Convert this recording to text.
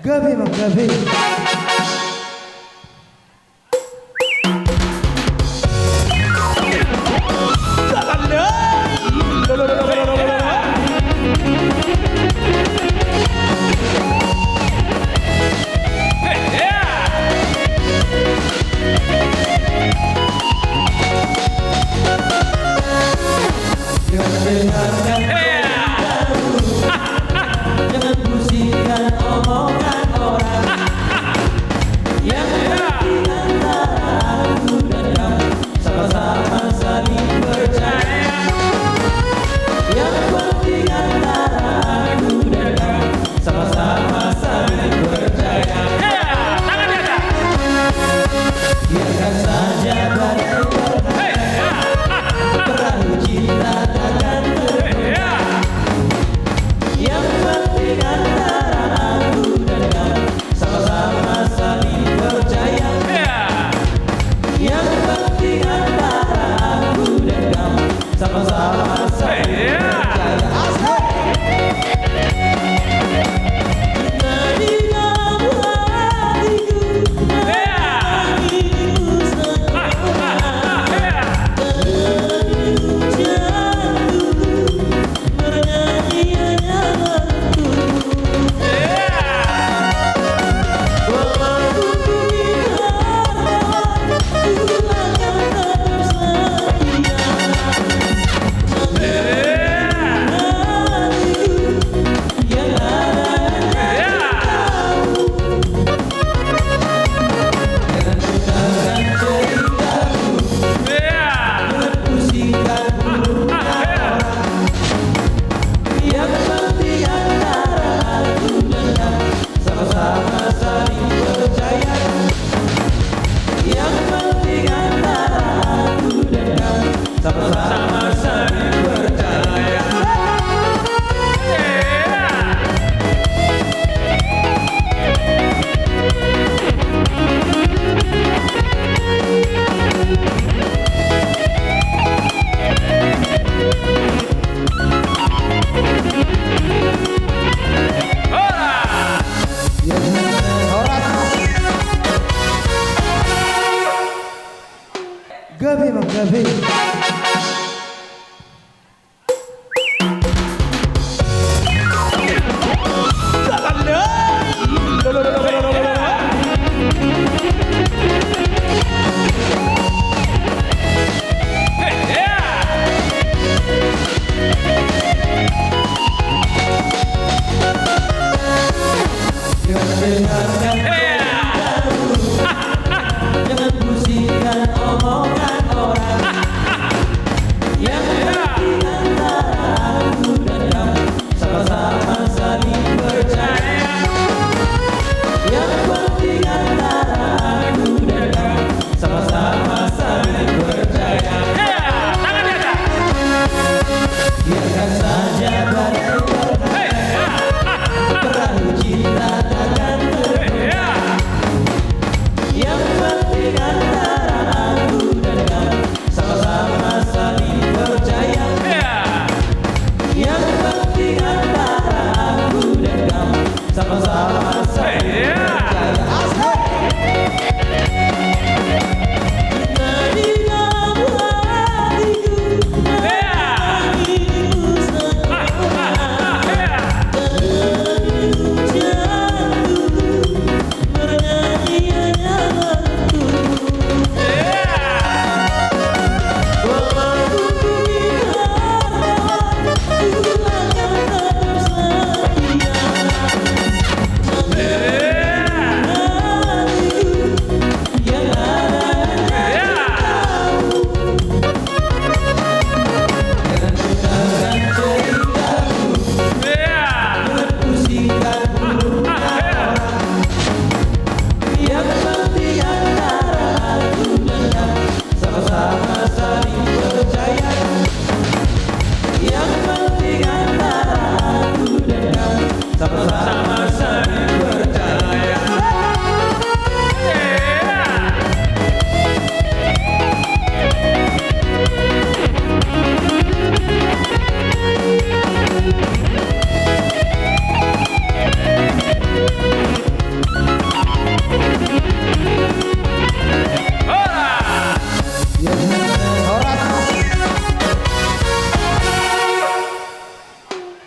Gabi Bang Gabi. Jangan pusingkan omongan orang. Yang penting antara aku dan kamu sama-sama saling percaya. Yang penting antara aku dan kamu sama-sama saling percaya. Biarkan saja badai perahu cinta takkan tergoda. Yang penting antara aku dan kamu sama-sama saling percaya. Yang penting antara aku dan kamu sama-sama saling percaya. Kita di dalam hatiku menyanyimu sekarang. Terdengar jantungku bernyanyi hanya untukmu. Walaupun ku bilang ku akan tetap setia. Yang ada kamu. Jangan tinggalkan ceritaku, jangan pusingkan orang. Yang penting antara aku dan kamu sama-sama saling percaya. Yang penting antara aku dan kamu sama-sama saling percaya. Gabi Bang Gabi. Jangan dengarkan ceritaku, jangan pusingkan omongan orang. Yang penting antara aku dan kamu sama-sama saling percaya. Yang penting antara aku dan kamu sama-sama saling percaya. Biarkan saja badai perahu cinta takkan tergoda. Yang penting antara aku dan kamu sama-sama saling percaya. Yang penting antara aku dan kamu sama-sama saling percaya.